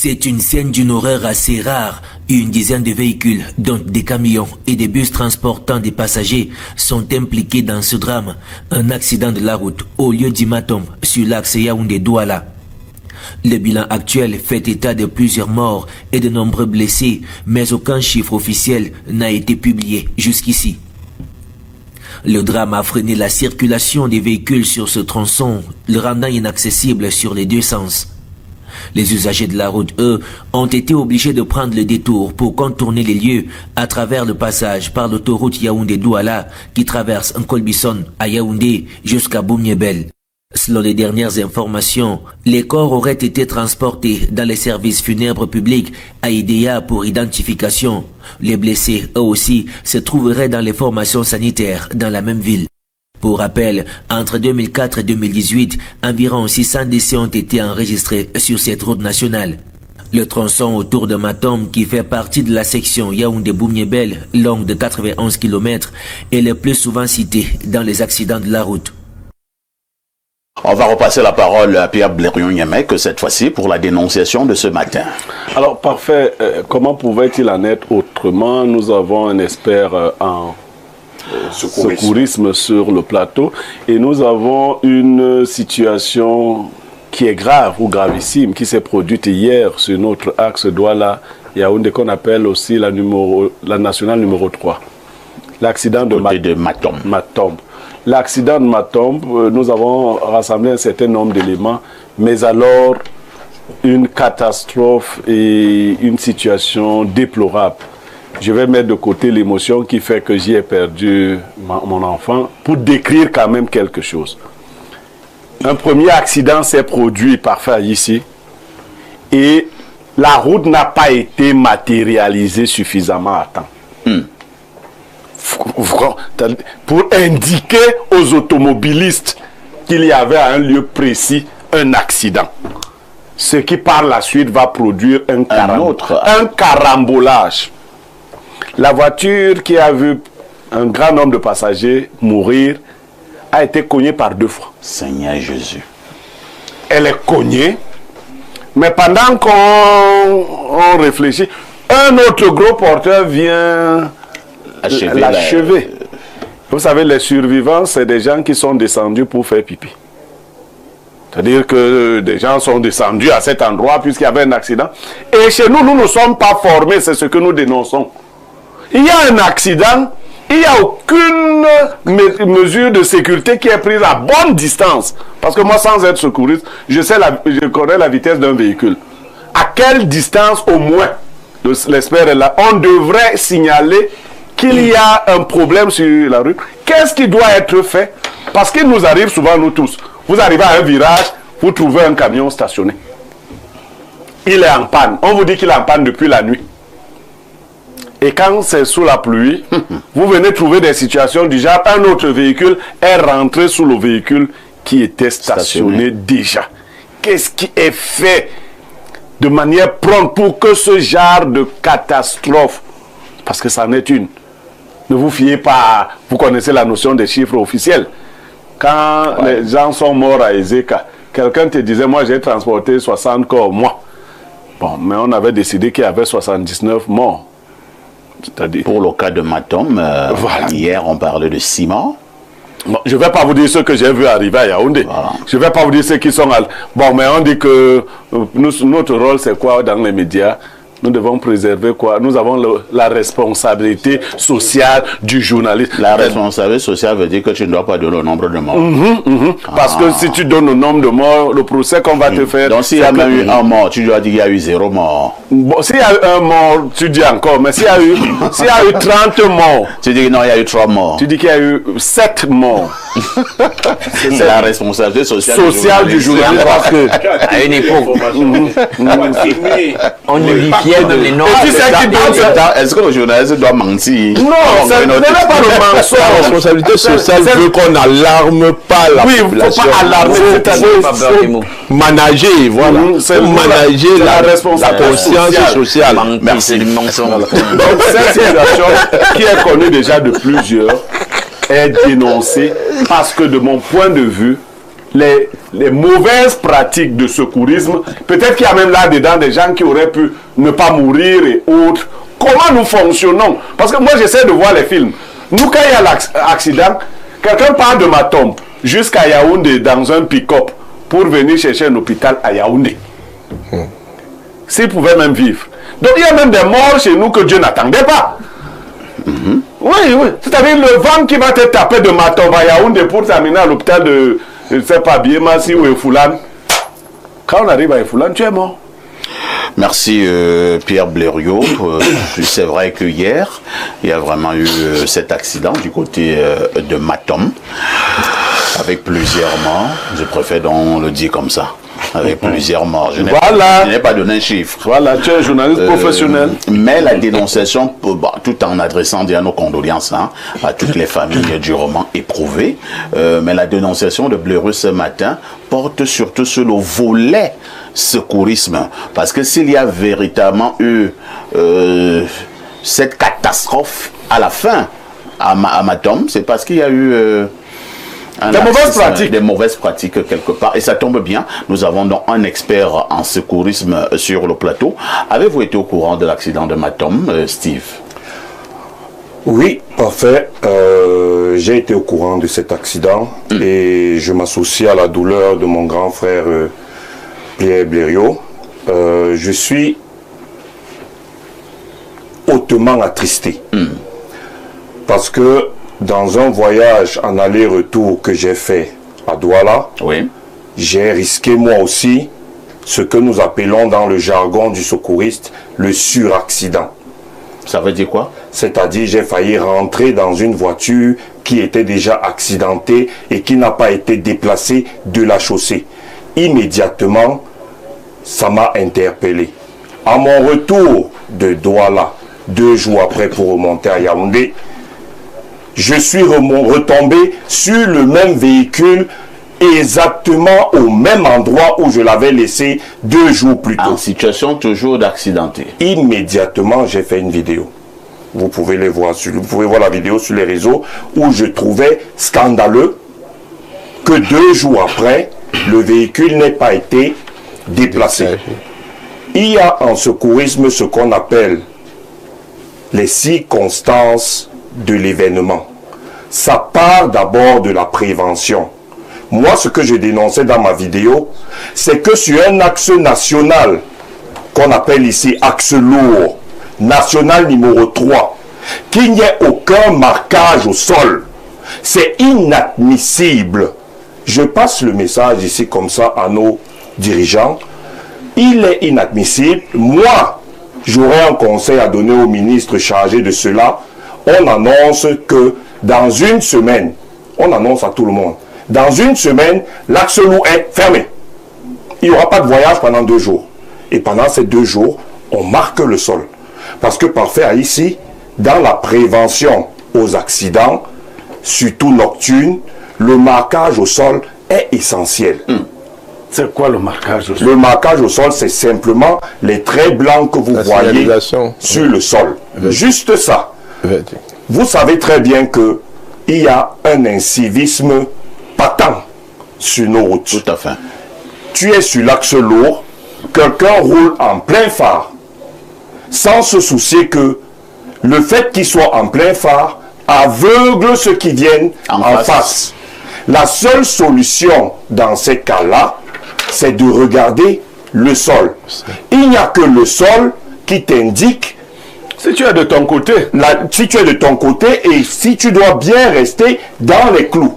C'est une scène d'une horreur assez rare. Une dizaine de véhicules, dont des camions et des bus transportant des passagers, sont impliqués dans ce drame. Un accident de la route au lieu d'Imatom sur l'axe Yaoundé-Douala. Le bilan actuel fait état de plusieurs morts et de nombreux blessés, mais aucun chiffre officiel n'a été publié jusqu'ici. Le drame a freiné la circulation des véhicules sur ce tronçon, le rendant inaccessible sur les deux sens. Les usagers de la route, eux, ont été obligés de prendre le détour pour contourner les lieux à travers le passage par l'autoroute Yaoundé-Douala qui traverse Nkolbison à Yaoundé jusqu'à Boumniebel. Selon les dernières informations, les corps auraient été transportés dans les services funèbres publics à Idéa pour identification. Les blessés, eux aussi, se trouveraient dans les formations sanitaires dans la même ville. Pour rappel, entre 2004 et 2018, environ 600 décès ont été enregistrés sur cette route nationale. Le tronçon autour de Matom, qui fait partie de la section Yaoundé-Boumniebel, longue de 91 km, est le plus souvent cité dans les accidents de la route. On va repasser la parole à Pierre Blérion-Yemek, cette fois-ci pour la dénonciation de ce matin. Alors, parfait. Comment pouvait-il en être autrement? Nous avons un expert en secourisme sur le plateau et nous avons une situation qui est grave ou gravissime qui s'est produite hier sur notre axe Douala-Yaoundé qu'on appelle aussi la nationale numéro 3. L'accident de Matom. L'accident de Matom, nous avons rassemblé un certain nombre d'éléments, mais alors une catastrophe et une situation déplorable. Je vais mettre de côté l'émotion qui fait que j'y ai perdu mon enfant pour décrire quand même quelque chose. Un premier accident s'est produit parfait ici et la route n'a pas été matérialisée suffisamment à temps. Pour indiquer aux automobilistes qu'il y avait à un lieu précis un accident. Ce qui par la suite va produire un carambolage. La voiture qui a vu un grand nombre de passagers mourir a été cognée par 2 fois. Seigneur Jésus. Elle est cognée, mais pendant qu'on réfléchit, un autre gros porteur vient l'achever. Vous savez, les survivants, c'est des gens qui sont descendus pour faire pipi. C'est-à-dire que des gens sont descendus à cet endroit puisqu'il y avait un accident. Et chez nous, nous ne sommes pas formés, c'est ce que nous dénonçons. Il y a un accident, il n'y a aucune mesure de sécurité qui est prise à bonne distance. Parce que moi, sans être secouriste, je connais la vitesse d'un véhicule. À quelle distance au moins, l'expert est là, on devrait signaler qu'il y a un problème sur la rue. Qu'est-ce qui doit être fait? Parce qu'il nous arrive souvent, nous tous. Vous arrivez à un virage, vous trouvez un camion stationné. Il est en panne. On vous dit qu'il est en panne depuis la nuit. Et quand c'est sous la pluie, vous venez trouver des situations du genre, un autre véhicule est rentré sous le véhicule qui était stationné déjà. Qu'est-ce qui est fait de manière prompte pour que ce genre de catastrophe, parce que ça en est une, ne vous fiez pas, vous connaissez la notion des chiffres officiels. Quand les gens sont morts à Ezeka, quelqu'un te disait, moi j'ai transporté 60 corps, moi. Bon, mais on avait décidé qu'il y avait 79 morts. Pour le cas de Matom, hier on parlait de 6 morts. Bon, je ne vais pas vous dire ce que j'ai vu arriver à Yaoundé. Voilà. Je ne vais pas vous dire ceux qui sont... Bon, mais on dit que notre rôle c'est quoi dans les médias? Nous devons préserver quoi? Nous avons la responsabilité sociale du journaliste. La responsabilité sociale veut dire que tu ne dois pas donner le nombre de morts. Parce que si tu donnes le nombre de morts, le procès qu'on va te faire... Donc s'il y a même eu un mort, tu dois dire qu'il y a eu 0 mort. Bon, s'il y a eu un mort, tu dis encore. Mais s'il y a eu 30 morts... Tu dis non, il y a eu 3 morts. Tu dis qu'il y a eu 7 morts. C'est la responsabilité sociale du journaliste. Parce que à une époque, on ne dit les noms. Est-ce que le journaliste doit mentir? Non, ce n'est pas le mensonge. La responsabilité sociale veut qu'on n'alarme pas la population. Oui, il ne faut pas alarmer, c'est-à-dire manager, voilà. Manager la conscience sociale. Merci. Donc cette situation qui est connue déjà de plusieurs est dénoncée parce que de mon point de vue, les mauvaises pratiques de secourisme. Peut-être qu'il y a même là-dedans des gens qui auraient pu ne pas mourir et autres. Comment nous fonctionnons? Parce que moi, j'essaie de voir les films. Nous, quand il y a l'accident, quelqu'un part de Matom jusqu'à Yaoundé dans un pick-up pour venir chercher un hôpital à Yaoundé. S'ils pouvaient même vivre. Donc, il y a même des morts chez nous que Dieu n'attendait pas. Oui. C'est-à-dire le vent qui va te taper de Matom à Yaoundé pour t'amener à l'hôpital de, je ne sais pas, Biémassi ou Efoulan. Quand on arrive à Efoulan, tu es mort. Merci Pierre Blériot. C'est vrai que hier, il y a vraiment eu cet accident du côté de Matom, avec plusieurs morts. Je préfère donc le dire comme ça. Avec plusieurs morts. Je n'ai pas donné un chiffre. Voilà, tu es un journaliste professionnel. Mais la dénonciation, tout en adressant déjà nos condoléances à toutes les familles durement éprouvées, mais la dénonciation de Blériot ce matin porte surtout sur le volet secourisme. Parce que s'il y a véritablement eu cette catastrophe à la fin à Matom, c'est parce qu'il y a eu... des mauvaises pratiques quelque part, et ça tombe bien, nous avons donc un expert en secourisme sur le plateau. Avez-vous été au courant de l'accident de Matom, Steve? Oui, parfait. J'ai été au courant de cet accident et je m'associe à la douleur de mon grand frère Pierre Blériot. Je suis hautement attristé parce que dans un voyage en aller-retour que j'ai fait à Douala, j'ai risqué moi aussi ce que nous appelons dans le jargon du secouriste le suraccident. Ça veut dire quoi? C'est-à-dire j'ai failli rentrer dans une voiture qui était déjà accidentée et qui n'a pas été déplacée de la chaussée. Immédiatement, ça m'a interpellé. À mon retour de Douala, 2 jours après pour remonter à Yaoundé, je suis retombé sur le même véhicule exactement au même endroit où je l'avais laissé 2 jours plus tôt. En situation toujours d'accidenté. Immédiatement, j'ai fait une vidéo. Vous pouvez vous pouvez voir la vidéo sur les réseaux où je trouvais scandaleux que 2 jours après, le véhicule n'ait pas été déplacé. Il y a en secourisme ce qu'on appelle les circonstances de l'événement. Ça part d'abord de la prévention. Moi, ce que je dénonçais dans ma vidéo, c'est que sur un axe national, qu'on appelle ici axe lourd, national numéro 3, qu'il n'y ait aucun marquage au sol. C'est inadmissible. Je passe le message ici comme ça à nos dirigeants. Il est inadmissible. Moi, j'aurais un conseil à donner au ministre chargé de cela. On annonce que dans une semaine, on annonce à tout le monde, dans une semaine, l'axe lourd est fermé. Il n'y aura pas de voyage pendant 2 jours. Et pendant ces 2 jours, on marque le sol. Parce que parfait ici, dans la prévention aux accidents, surtout nocturnes, le marquage au sol est essentiel. C'est quoi le marquage au sol? Le marquage au sol, c'est simplement les traits blancs que vous voyez sur le sol. Juste ça. Vous savez très bien que il y a un incivisme patent sur nos routes. Tout à fait. Tu es sur l'axe lourd, quelqu'un roule en plein phare, sans se soucier que le fait qu'il soit en plein phare aveugle ceux qui viennent en face. La seule solution dans ces cas-là, c'est de regarder le sol. Il n'y a que le sol qui t'indique si tu es de ton côté. Si tu es de ton côté et si tu dois bien rester dans les clous.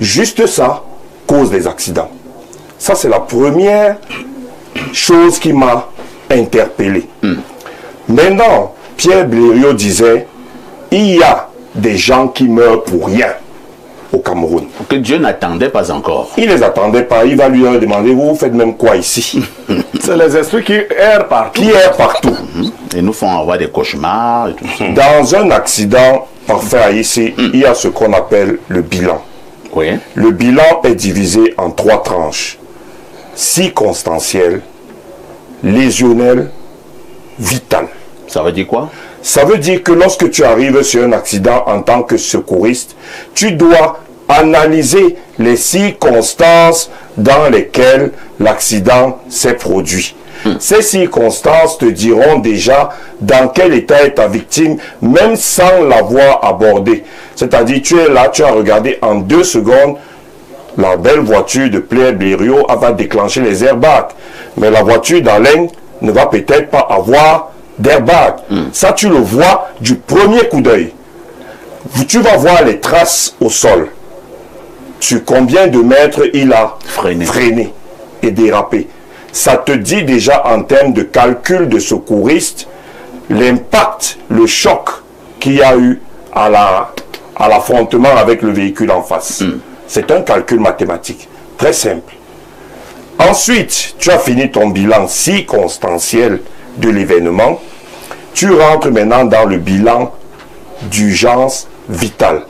Juste ça cause des accidents. Ça, c'est la première chose qui m'a interpellé. Maintenant, Pierre Blériot disait, il y a des gens qui meurent pour rien au Cameroun. Que Dieu n'attendait pas encore. Il ne les attendait pas. Il va lui demander, vous faites même quoi ici? C'est les esprits qui errent partout. Qui errent partout. Et nous font avoir des cauchemars et tout ça. Dans un accident parfait ici, il y a ce qu'on appelle le bilan. Oui. Le bilan est divisé en 3 tranches. Circonstanciel, lésionnel, vital. Ça veut dire quoi? Ça veut dire que lorsque tu arrives sur un accident en tant que secouriste, tu dois analyser les circonstances dans lesquelles l'accident s'est produit. Ces circonstances te diront déjà dans quel état est ta victime, même sans l'avoir abordé. C'est-à-dire, tu es là, tu as regardé en 2 secondes, la belle voiture de Pierre Blériot va déclencher les airbags. Mais la voiture d'Alain ne va peut-être pas avoir d'airbag. Ça, tu le vois du premier coup d'œil. Tu vas voir les traces au sol. Sur combien de mètres il a freiné et dérapé. Ça te dit déjà en termes de calcul de secouriste l'impact, le choc qu'il y a eu à l'affrontement avec le véhicule en face. C'est un calcul mathématique, très simple. Ensuite, tu as fini ton bilan circonstanciel de l'événement. Tu rentres maintenant dans le bilan d'urgence vitale.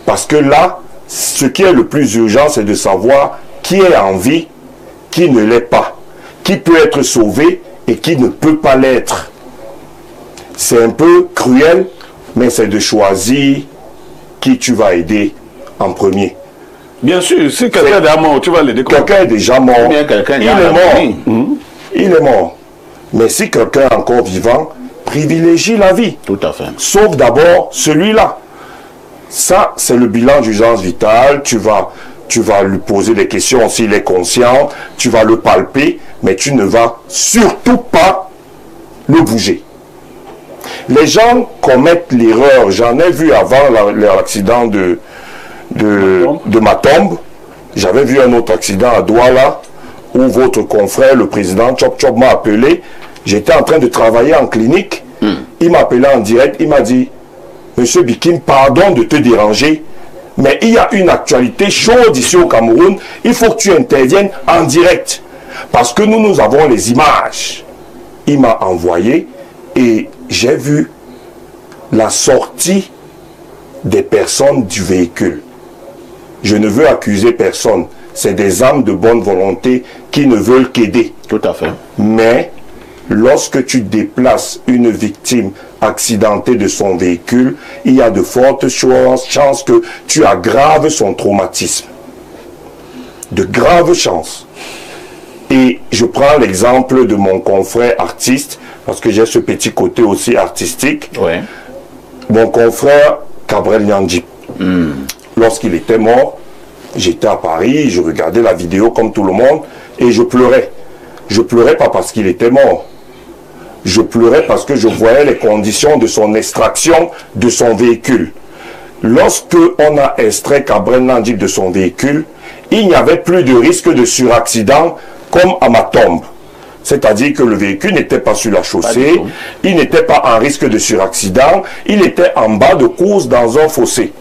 Parce que là, ce qui est le plus urgent, c'est de savoir qui est en vie, qui ne l'est pas, qui peut être sauvé et qui ne peut pas l'être. C'est un peu cruel, mais c'est de choisir qui tu vas aider en premier. Bien sûr, si quelqu'un est mort, tu vas l'aider. Quelqu'un est déjà mort. Bien, Il est mort. Il est mort. Mais si quelqu'un est encore vivant, privilégie la vie. Tout à fait. Sauve d'abord celui-là. Ça, c'est le bilan d'urgence vitale. Tu vas lui poser des questions s'il est conscient. Tu vas le palper, mais tu ne vas surtout pas le bouger. Les gens commettent l'erreur. J'en ai vu avant l'accident de Matombe. J'avais vu un autre accident à Douala où votre confrère, le président Chop Chop, m'a appelé. J'étais en train de travailler en clinique. Il m'a appelé en direct. Il m'a dit: Monsieur Bikim, pardon de te déranger, mais il y a une actualité chaude ici au Cameroun. Il faut que tu interviennes en direct. Parce que nous avons les images. Il m'a envoyé et j'ai vu la sortie des personnes du véhicule. Je ne veux accuser personne. C'est des âmes de bonne volonté qui ne veulent qu'aider. Tout à fait. Mais lorsque tu déplaces une victime accidentée de son véhicule, il y a de fortes chances que tu aggraves son traumatisme. De graves chances. Et je prends l'exemple de mon confrère artiste, parce que j'ai ce petit côté aussi artistique. Ouais. Mon confrère Cabrel Nyandji. Lorsqu'il était mort, j'étais à Paris, je regardais la vidéo comme tout le monde, et je pleurais. Je pleurais pas parce qu'il était mort. Je pleurais parce que je voyais les conditions de son extraction de son véhicule. Lorsque on a extrait Cabrel Nyandji de son véhicule, il n'y avait plus de risque de suraccident comme à Matombe. C'est-à-dire que le véhicule n'était pas sur la chaussée, il n'était pas en risque de suraccident, il était en bas de course dans un fossé.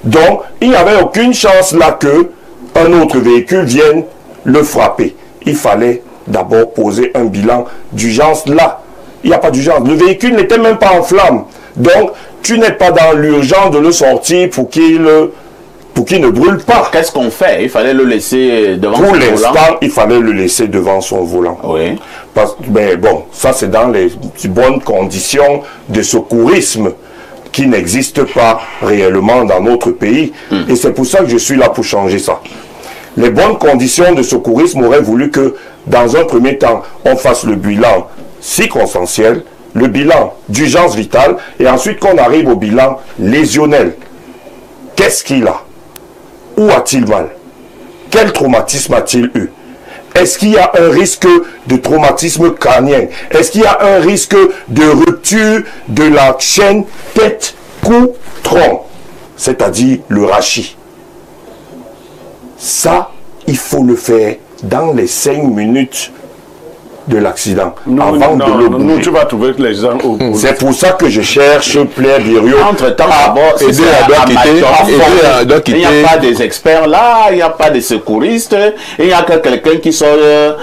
Donc, il n'y avait aucune chance là que un autre véhicule vienne le frapper. Il fallait d'abord poser un bilan d'urgence là. Il n'y a pas d'urgence. Le véhicule n'était même pas en flammes. Donc, tu n'es pas dans l'urgence de le sortir pour qu'il ne brûle pas. Qu'est-ce qu'on fait? Il fallait le laisser devant son volant. Pour l'instant, il fallait le laisser devant son volant. Oui. Mais bon, ça c'est dans les bonnes conditions de secourisme qui n'existent pas réellement dans notre pays. Et c'est pour ça que je suis là pour changer ça. Les bonnes conditions de secourisme auraient voulu que, dans un premier temps, on fasse le bilan circonstanciel, le bilan d'urgence vitale, et ensuite qu'on arrive au bilan lésionnel. Qu'est-ce qu'il a? Où a-t-il mal? Quel traumatisme a-t-il eu? Est-ce qu'il y a un risque de traumatisme crânien? Est-ce qu'il y a un risque de rupture de la chaîne tête-cou-tronc? C'est-à-dire le rachis. Ça, il faut le faire dans les 5 minutes de l'accident. Avant de le bouger. Tu vas trouver les gens au C'est pour ça que je cherche Pierre Blériot. Entre-temps, d'abord, aider il n'y a pas des experts là, il n'y a pas de secouristes, il n'y a que quelqu'un qui sort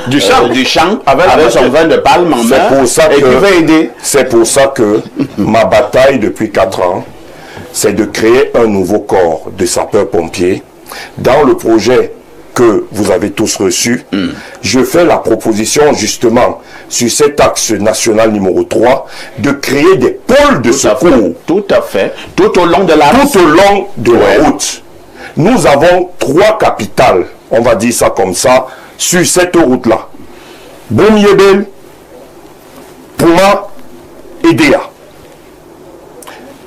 du champ avec son vin de palme en main et qui va aider. C'est pour ça que ma bataille depuis 4 ans, c'est de créer un nouveau corps de sapeurs-pompiers. Dans le projet que vous avez tous reçu, je fais la proposition justement sur cet axe national numéro 3 de créer des pôles de secours. Tout à fait. Tout au long de la route. Tout au long de la route. Nous avons 3 capitales, on va dire ça comme ça, sur cette route-là. Boum-Yébel, Pouma et Déa.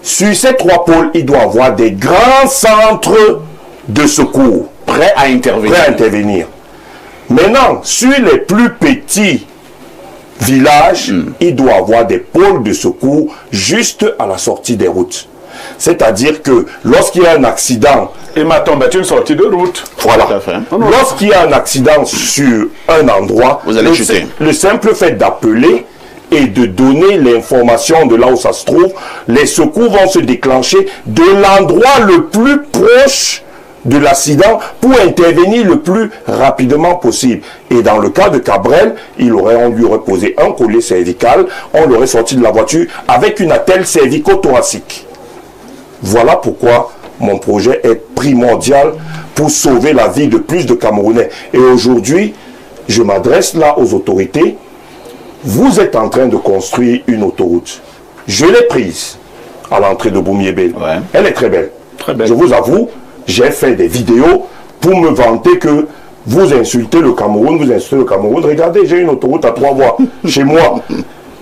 Sur ces 3 pôles, il doit y avoir des grands centres de secours. Prêts à intervenir. Maintenant, sur les plus petits villages, il doit y avoir des pôles de secours juste à la sortie des routes. C'est-à-dire que lorsqu'il y a un accident... Et Matombe est une sortie de route. Voilà. Lorsqu'il y a un accident sur un endroit, vous allez chuter. Le simple fait d'appeler et de donner l'information de là où ça se trouve, les secours vont se déclencher de l'endroit le plus proche de l'accident pour intervenir le plus rapidement possible. Et dans le cas de Cabrel, on lui aurait posé un collier cervical, on l'aurait sorti de la voiture avec une attelle cervico-thoracique. Voilà pourquoi mon projet est primordial pour sauver la vie de plus de Camerounais. Et aujourd'hui, je m'adresse là aux autorités. Vous êtes en train de construire une autoroute. Je l'ai prise à l'entrée de Boum-Yébel. Ouais. Elle est très belle. Très belle. Je vous avoue, j'ai fait des vidéos pour me vanter que vous insultez le Cameroun, vous insultez le Cameroun. Regardez, j'ai une autoroute à 3 voies chez moi.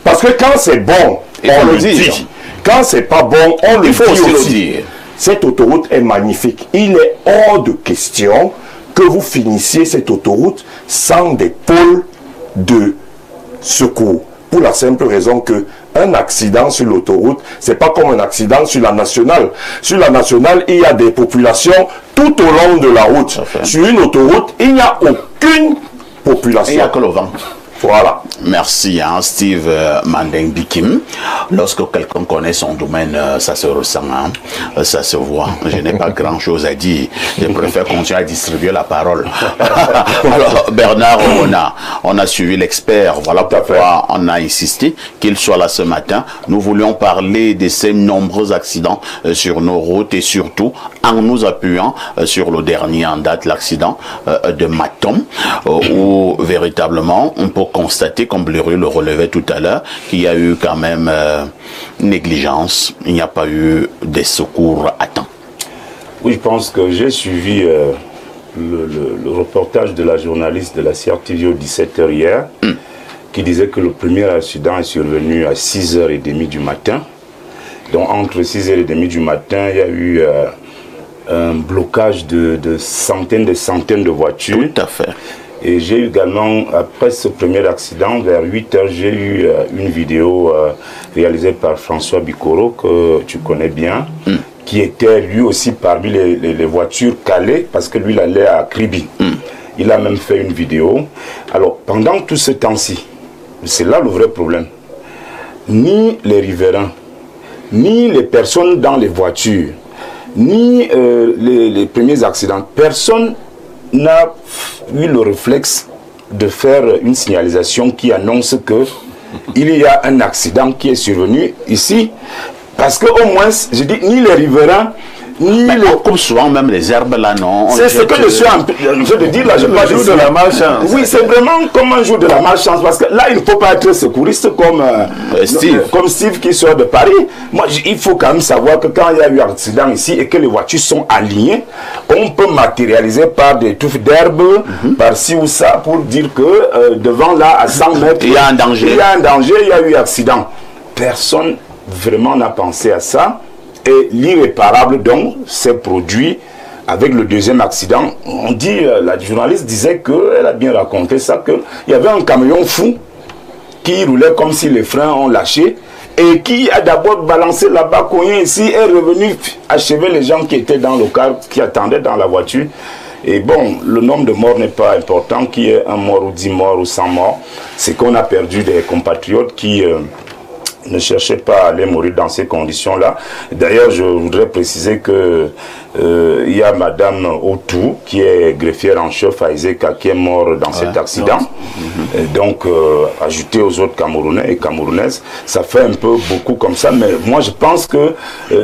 Parce que quand c'est bon, on le dit. Quand c'est pas bon, on le dit aussi. Cette autoroute est magnifique. Il est hors de question que vous finissiez cette autoroute sans des pôles de secours. Pour la simple raison que un accident sur l'autoroute, c'est pas comme un accident sur la nationale. Sur la nationale, il y a des populations tout au long de la route. Sur une autoroute, il n'y a aucune population. Il n'y a que le vent. Voilà. Merci, hein, Steve Mandeng Bikim. Lorsque quelqu'un connaît son domaine, ça se ressent, hein, ça se voit. Je n'ai pas grand-chose à dire. Je préfère continuer à distribuer la parole. Alors, Bernard, on a suivi l'expert. Voilà pourquoi on a insisté qu'il soit là ce matin. Nous voulions parler de ces nombreux accidents sur nos routes et surtout en nous appuyant sur le dernier en date, l'accident de Matom, où véritablement on peut constater, comme Blériot le relevait tout à l'heure, qu'il y a eu quand même négligence, il n'y a pas eu des secours à temps. Oui, je pense que j'ai suivi le reportage de la journaliste de la CRTV au 17h hier, qui disait que le premier accident est survenu à 6h30 du matin. Donc entre 6h30 du matin, il y a eu un blocage de centaines de voitures. Tout à fait. Et j'ai eu également, après ce premier accident, vers 8h, j'ai eu une vidéo réalisée par François Bikoro, que tu connais bien, qui était lui aussi parmi les voitures calées, parce que lui, il allait à Kribi. Il a même fait une vidéo. Alors, pendant tout ce temps-ci, c'est là le vrai problème. Ni les riverains, ni les personnes dans les voitures, ni les premiers accidents, personne n'a eu le réflexe de faire une signalisation qui annonce que il y a un accident qui est survenu ici, parce que au moins, je dis, ni les riverains, ni les... On coupe souvent même les herbes là, non? C'est ce que je suis en train de dire là. Je parle jour de la malchance. Oui, c'est vraiment comme un jour de la malchance, parce que là, il ne faut pas être secouriste comme Steve qui sort de Paris. Moi, il faut quand même savoir que quand il y a eu un accident ici et que les voitures sont alignées, on peut matérialiser par des touffes d'herbe, par ci ou ça, pour dire que devant là, à 100 mètres, il y a un danger. Il y a un danger, il y a eu accident. Personne vraiment n'a pensé à ça. Et l'irréparable donc s'est produit avec le deuxième accident. On dit, la journaliste disait qu'elle a bien raconté ça, qu'il y avait un camion fou qui roulait comme si les freins ont lâché et qui a d'abord balancé là-bas, cogné ici, est revenu achever les gens qui étaient dans le car, qui attendaient dans la voiture. Et bon, le nombre de morts n'est pas important, qu'il y ait un mort ou 10 morts ou 100 morts. C'est qu'on a perdu des compatriotes qui... ne cherchez pas à aller mourir dans ces conditions-là. D'ailleurs, je voudrais préciser que il y a Madame Otou, qui est greffière en chef à Izeka, qui est morte dans cet accident. Et donc, ajouté aux autres Camerounais et Camerounaises, ça fait un peu beaucoup comme ça. Mais moi, je pense que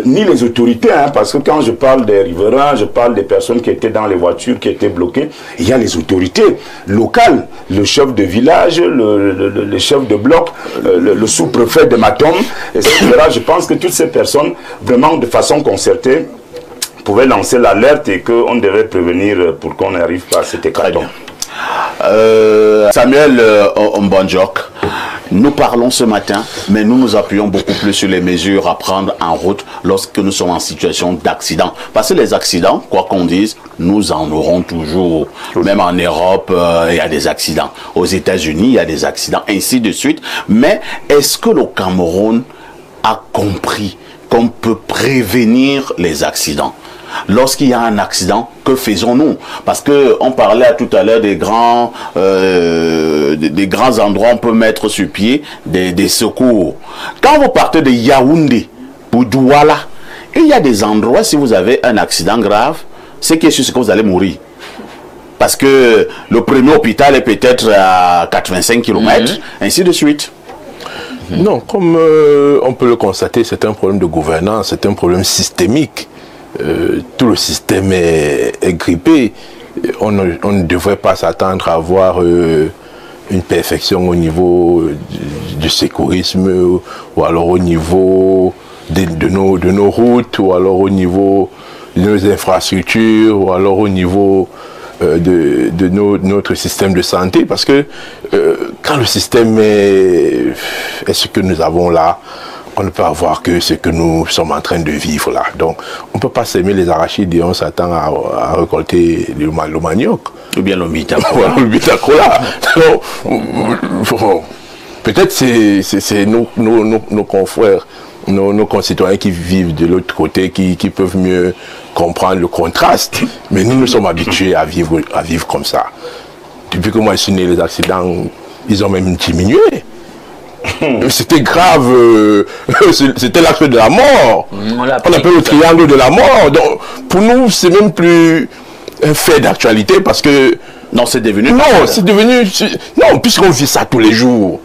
ni les autorités, hein, parce que quand je parle des riverains, je parle des personnes qui étaient dans les voitures, qui étaient bloquées, il y a les autorités locales, le chef de village, le chef de bloc, le sous-préfet de Matom, etc. Je pense que toutes ces personnes, vraiment de façon concertée, pouvait lancer l'alerte et qu'on devait prévenir pour qu'on n'arrive pas à cet hécatombe. Samuel Mbonjok, nous parlons ce matin, mais nous nous appuyons beaucoup plus sur les mesures à prendre en route lorsque nous sommes en situation d'accident. Parce que les accidents, quoi qu'on dise, nous en aurons toujours. Même en Europe, il y a des accidents. Aux États-Unis, il y a des accidents, ainsi de suite. Mais est-ce que le Cameroun a compris qu'on peut prévenir les accidents? Lorsqu'il y a un accident, que faisons-nous? Parce que on parlait tout à l'heure des grands endroits où on peut mettre sur pied des secours. Quand vous partez de Yaoundé pour Douala, il y a des endroits, si vous avez un accident grave, c'est que c'est que vous allez mourir. Parce que le premier hôpital est peut-être à 85 km, ainsi de suite. Non, comme on peut le constater, c'est un problème de gouvernance, c'est un problème systémique. Tout le système est grippé. On ne devrait pas s'attendre à avoir une perfection au niveau du sécurisme ou alors au niveau de nos routes ou alors au niveau de nos infrastructures ou alors au niveau de notre système de santé, parce que quand le système est ce que nous avons là, on ne peut avoir que ce que nous sommes en train de vivre là. Donc, on ne peut pas s'aimer les arachides et on s'attend à récolter le manioc. Ou bien le bitacola. Le bitacola. Peut-être c'est nos confrères, nos concitoyens qui vivent de l'autre côté, qui peuvent mieux comprendre le contraste. Mais nous sommes habitués à vivre comme ça. Depuis que moi je suis né, les accidents, ils ont même diminué. C'était grave, c'était l'axe de la mort. On appelle le triangle de la mort. Donc, pour nous, c'est même plus un fait d'actualité parce que... Non, c'est devenu... Non, c'est devenu... Non, puisqu'on vit ça tous les jours.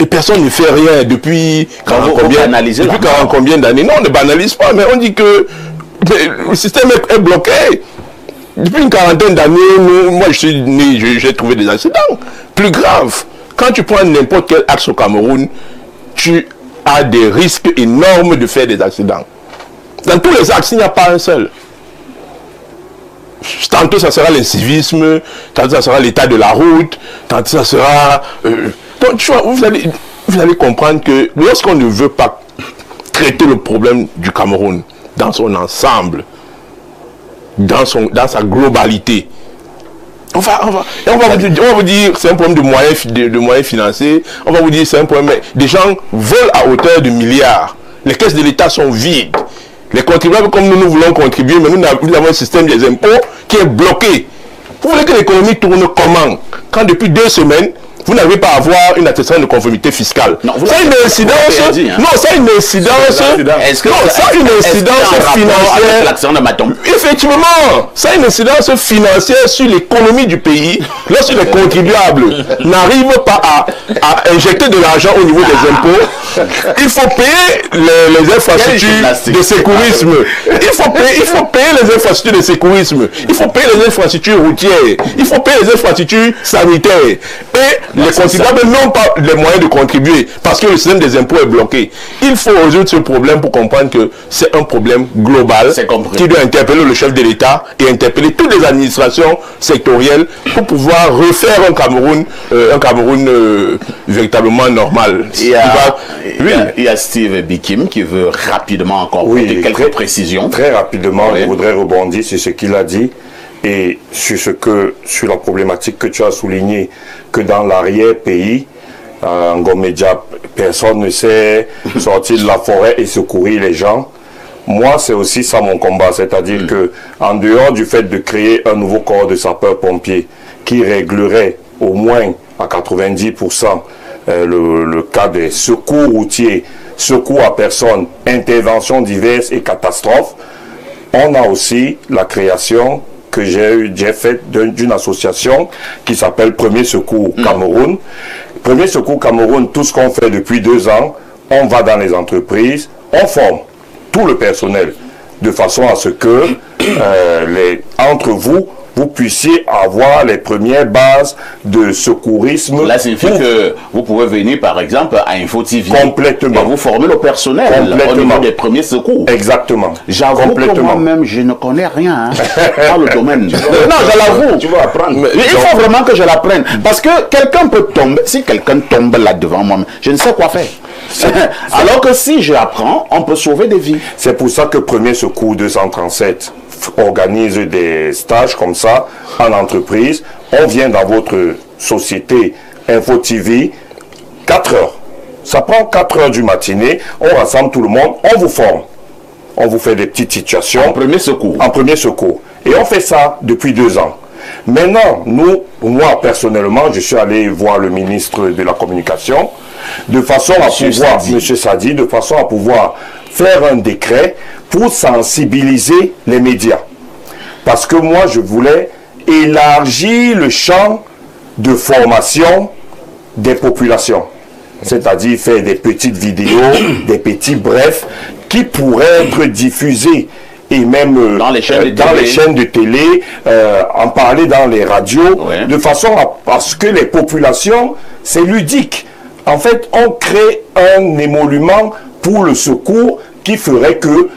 Et personne ne fait rien depuis... combien d'années? Non, on ne banalise pas, mais on dit que le système est bloqué. Depuis une quarantaine d'années, moi je suis né, j'ai trouvé des accidents plus graves. Quand tu prends n'importe quel axe au Cameroun, tu as des risques énormes de faire des accidents. Dans tous les axes, il n'y a pas un seul. Tantôt ça sera l'incivisme, tantôt ça sera l'état de la route, tantôt ça sera... Donc tu vois, vous allez comprendre que lorsqu'on ne veut pas traiter le problème du Cameroun dans son ensemble, dans sa globalité, on va vous dire c'est un problème de moyens financiers, on va vous dire c'est un problème, mais des gens volent à hauteur de milliards, les caisses de l'État sont vides, les contribuables comme nous voulons contribuer, mais nous avons un système des impôts qui est bloqué. Vous voulez que l'économie tourne comment? Quand depuis 2 semaines, vous n'avez pas à avoir une attestation de conformité fiscale. Non, ça a une incidence. Non, ça a une incidence. Est-ce que ça a une incidence financière? Effectivement, ça a une incidence financière sur l'économie du pays. Lorsque les contribuables n'arrivent pas à injecter de l'argent au niveau des impôts, il faut payer les infrastructures de sécurisme. Il faut payer les infrastructures de sécurisme. Il faut payer les infrastructures routières. Il faut payer les infrastructures sanitaires. Et les contribuables n'ont pas les moyens de contribuer parce que le système des impôts est bloqué. Il faut résoudre ce problème pour comprendre que c'est un problème global qui doit interpeller le chef de l'État et interpeller toutes les administrations sectorielles pour pouvoir refaire un Cameroun véritablement normal. Il y a Steve Bikim qui veut rapidement encore apporter quelques précisions. Très rapidement, je voudrais rebondir sur ce qu'il a dit. Et sur la problématique que tu as soulignée, que dans l'arrière-pays, en Gomédia, personne ne sait sortir de la forêt et secourir les gens. Moi, c'est aussi ça mon combat, c'est-à-dire que en dehors du fait de créer un nouveau corps de sapeurs-pompiers qui réglerait au moins à 90% le cas des secours routiers, secours à personnes, interventions diverses et catastrophes, on a aussi la création que j'ai faite d'une association qui s'appelle Premier Secours Cameroun. Premier Secours Cameroun, tout ce qu'on fait depuis 2 ans, on va dans les entreprises, on forme tout le personnel de façon à ce que entre vous, vous puissiez avoir les premières bases de secourisme. Là, signifie que vous pouvez venir, par exemple, à Info TV. Complètement. Et vous former le personnel au niveau des premiers secours. Exactement. J'avoue que moi-même, je ne connais rien dans le domaine. Non, je l'avoue. Tu vas apprendre. Il faut vraiment que je l'apprenne. Parce que quelqu'un peut tomber. Si quelqu'un tombe là devant moi, je ne sais quoi faire. Alors que si je apprends, on peut sauver des vies. C'est pour ça que Premier Secours 237 organise des stages comme ça en entreprise. On vient dans votre société Info TV 4 heures. Ça prend 4 heures du matinée. On rassemble tout le monde. On vous forme. On vous fait des petites situations. En premier secours. En premier secours. Et on fait ça depuis 2 ans. Maintenant, moi personnellement, je suis allé voir le ministre de la Communication de façon à pouvoir, Monsieur Sadi, de façon à pouvoir faire un décret pour sensibiliser les médias. Parce que moi, je voulais élargir le champ de formation des populations. C'est-à-dire faire des petites vidéos, des petits brefs qui pourraient être diffusés et même dans les chaînes de télé, en parler dans les radios, de façon à ce que les populations, c'est ludique. En fait, on crée un émolument pour le secours qui ferait que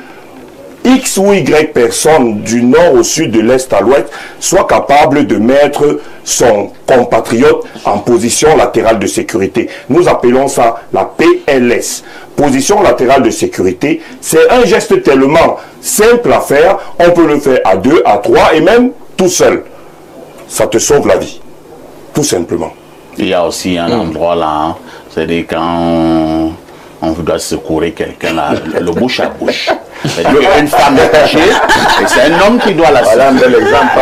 X ou Y personne du nord au sud, de l'est à l'ouest, soit capable de mettre son compatriote en position latérale de sécurité. Nous appelons ça la PLS. Position latérale de sécurité, c'est un geste tellement simple à faire, on peut le faire à 2, à 3 et même tout seul. Ça te sauve la vie, tout simplement. Il y a aussi un endroit là, hein, c'est-à-dire quand on doit secourir quelqu'un là, le bouche à bouche. C'est-à-dire une femme est cachée et c'est un homme qui doit la secourir. Voilà un bel exemple.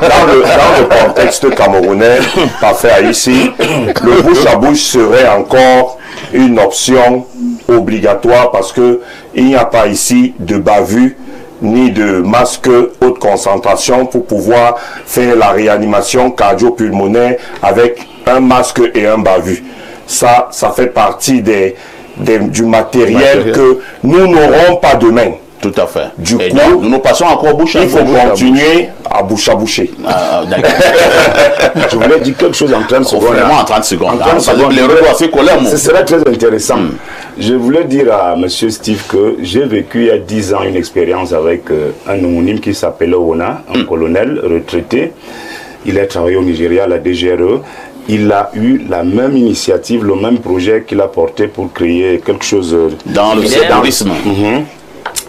Dans le contexte camerounais, pas fait ici, le bouche à bouche serait encore une option obligatoire parce que il n'y a pas ici de bavure ni de masque haute concentration pour pouvoir faire la réanimation cardio-pulmonaire avec un masque et un bavure. Ça fait partie du matériel que nous n'aurons pas demain. Tout à fait. Du coup, nous passons encore bouche à bouche. Il faut continuer à bouche à boucher. Je voulais dire quelque chose en 30 secondes. Vraiment en 30 secondes. Ce serait très intéressant. Je voulais dire à M. Steve que j'ai vécu il y a 10 ans une expérience avec un homonyme qui s'appelait Ona, un colonel retraité. Il a travaillé au Nigeria, à la DGRE. Il a eu la même initiative, le même projet qu'il a porté pour créer quelque chose dans le secourisme.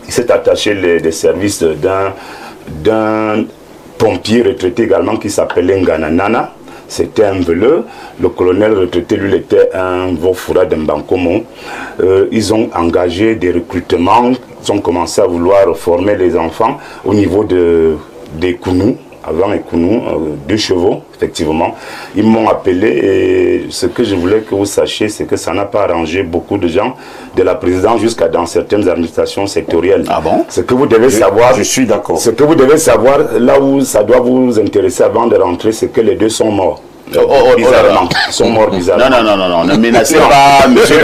Il s'est attaché des services d'un pompier retraité également qui s'appelait Ngananana. C'était un veleux. Le colonel retraité, lui, était un Vofura d'Mbankomo. Ils ont engagé des recrutements. Ils ont commencé à vouloir former les enfants au niveau des Kounou. Avant les Kounou, 2 chevaux, effectivement. Ils m'ont appelé et ce que je voulais que vous sachiez, c'est que ça n'a pas arrangé beaucoup de gens, de la présidence jusqu'à dans certaines administrations sectorielles. Ah bon? Ce que vous devez savoir, je suis d'accord. Ce que vous devez savoir, là où ça doit vous intéresser avant de rentrer, c'est que les 2 sont morts. Bizarrement. Ils sont morts bizarrement. Non, ne menacez pas, monsieur.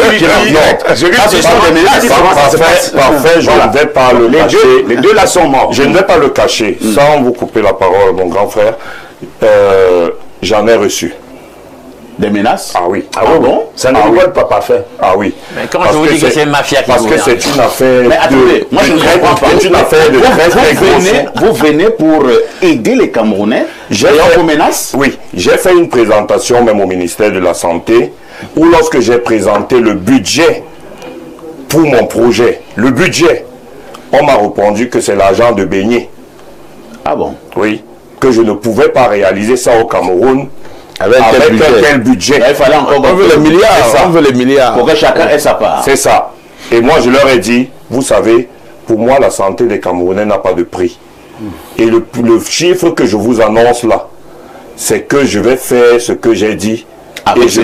Parfait, je ne vais pas le cacher. Les 2 là sont morts. Je ne vais pas le cacher, sans vous couper la parole, mon grand frère. J'en ai reçu. Des menaces? Ah oui. Ah oui, bon? Ça ne vous pas parfait. Ah oui. Mais comment je vous dis que c'est une mafia qui Parce que c'est une affaire mais attendez, moi je ne comprends pas. C'est une affaire de vous venez pour aider les Camerounais vos menaces? Oui, j'ai fait une présentation même au ministère de la Santé où lorsque j'ai présenté le budget pour mon projet, le budget, on m'a répondu que c'est l'argent de beignet. Ah bon? Oui, que je ne pouvais pas réaliser ça au Cameroun. Avec quel budget? Il fallait encore on veut les milliards, on veut les milliards. Pour que chacun ait sa part. C'est ça. Et moi, je leur ai dit, vous savez, pour moi, la santé des Camerounais n'a pas de prix. Et le chiffre que je vous annonce là, c'est que je vais faire ce que j'ai dit. Et je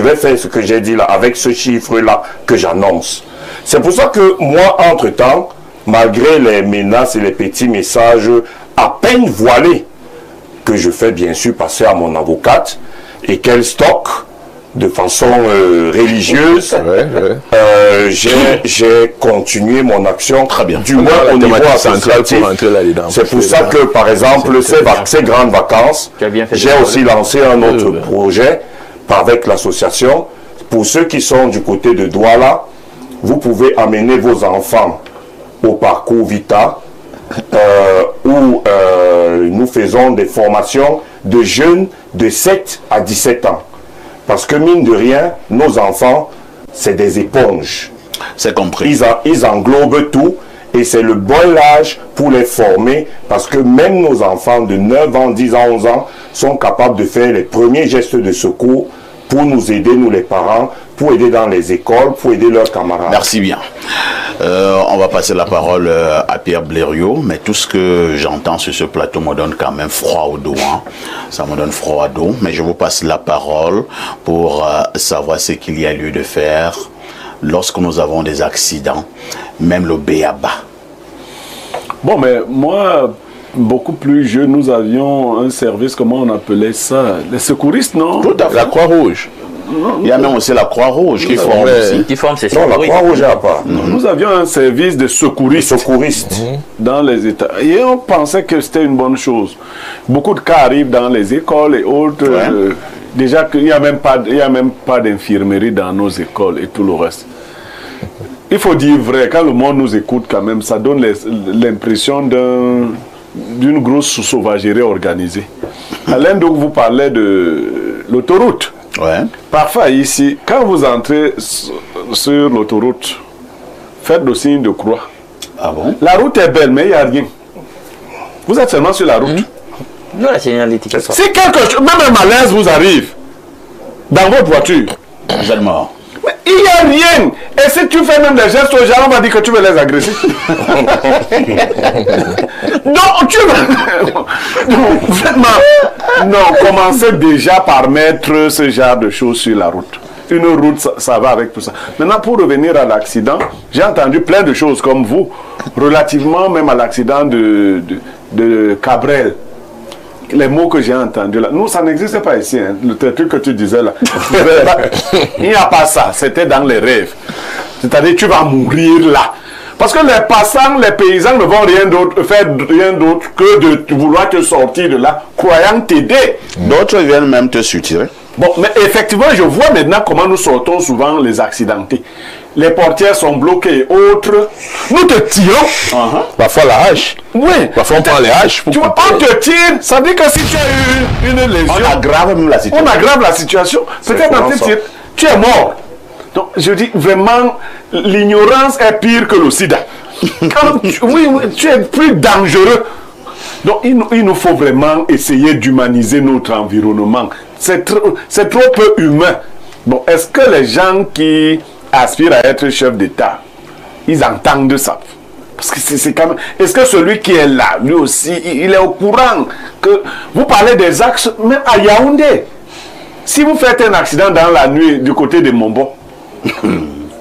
vais faire ce que j'ai dit là, avec ce chiffre-là que j'annonce. C'est pour ça que moi, entre-temps, malgré les menaces et les petits messages à peine voilés, que je fais bien sûr passer à mon avocate et qu'elle stocke de façon religieuse. J'ai continué mon action, très bien. Du moins au niveau associatif. C'est pour ça que, par exemple, ces grandes vacances, j'ai aussi lancé un autre projet avec l'association. Pour ceux qui sont du côté de Douala, vous pouvez amener vos enfants au parcours Vita, où nous faisons des formations de jeunes de 7 à 17 ans. Parce que mine de rien, nos enfants, c'est des éponges. C'est compris. Ils englobent tout et c'est le bon âge pour les former parce que même nos enfants de 9 ans, 10 ans, 11 ans sont capables de faire les premiers gestes de secours pour nous aider, nous les parents, pour aider dans les écoles, pour aider leurs camarades. Merci bien. On va passer la parole à Pierre Blériot, mais tout ce que j'entends sur ce plateau me donne quand même froid au dos. Hein. Ça me donne froid au dos, mais je vous passe la parole pour savoir ce qu'il y a lieu de faire lorsque nous avons des accidents, même le B.A.B.A. Bon, mais moi, beaucoup plus jeune, nous avions un service, comment on appelait ça? Les secouristes, non? Tout à fait. La Croix-Rouge. Il y a même aussi la Croix-Rouge qui forme aussi. Qui forme ces Non, la Croix-Rouge n'a pas. Nous avions un service de secouristes dans les États. Et on pensait que c'était une bonne chose. Beaucoup de cas arrivent dans les écoles et autres. Déjà qu'il n'y a même pas d'infirmerie dans nos écoles et tout le reste. Il faut dire vrai, quand le monde nous écoute quand même, ça donne l'impression d'une grosse sauvagerie organisée. Alain, donc vous parlez de l'autoroute. Ouais. Parfois ici, quand vous entrez sur l'autoroute, faites le signe de croix. Ah bon? La route est belle, mais il n'y a rien. Vous êtes seulement sur la route. Non, la signalétique. Si quelque chose, même un malaise vous arrive dans votre voiture, Vous êtes mort. mais il n'y a rien. Et si tu fais même des gestes aux gens, on va dire que tu veux les agresser. Non, tu non, vraiment. Non, commencez déjà par mettre ce genre de choses sur la route. Une route, ça va avec tout ça. Maintenant, pour revenir à l'accident, j'ai entendu plein de choses comme vous, relativement même à l'accident de Cabrel. Les mots que j'ai entendus là, nous ça n'existait pas ici, hein. Le truc que tu disais là. Il n'y a pas ça, c'était dans les rêves. C'est-à-dire tu vas mourir là. Parce que les passants, les paysans ne vont faire rien d'autre que de vouloir te sortir de là, croyant t'aider. D'autres viennent même te soutirer. Bon, mais effectivement, je vois maintenant comment nous sortons souvent les accidentés. Les portières sont bloquées, autres. Nous te tirons. Parfois la hache. Oui. Parfois on prend les haches. Tu vois, on te tire, ça veut dire que si tu as eu une lésion, On aggrave même la situation. on aggrave la situation. Peut-être dans tes tirs, tu es mort. Donc, je dis vraiment, l'ignorance est pire que le sida. Oui, tu es plus dangereux. Donc, il nous faut vraiment essayer d'humaniser notre environnement. C'est trop peu humain. Bon, est-ce que les gens qui aspirent à être chef d'État, ils entendent ça? Parce que c'est quand même... Est-ce que celui qui est là, lui aussi, il est au courant que... Vous parlez des axes, même à Yaoundé. Si vous faites un accident dans la nuit du côté de Mombo,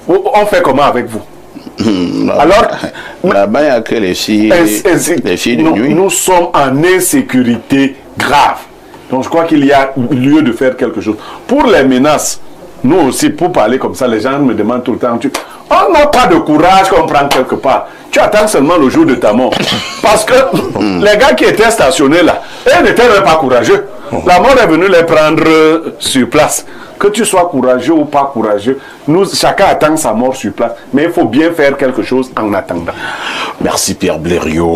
on fait comment avec vous? Alors, là-bas, il n'y a que les filles de nuit. Nous sommes en insécurité grave. Donc je crois qu'il y a lieu de faire quelque chose. Pour les menaces, nous aussi, pour parler comme ça, les gens me demandent tout le temps, on n'a pas de courage qu'on prend quelque part. Tu attends seulement le jour de ta mort. Parce que les gars qui étaient stationnés là, eux n'étaient même pas courageux. La mort est venue les prendre sur place. Que tu sois courageux ou pas courageux, chacun attend sa mort sur place. Mais il faut bien faire quelque chose en attendant. Merci Pierre Blériot.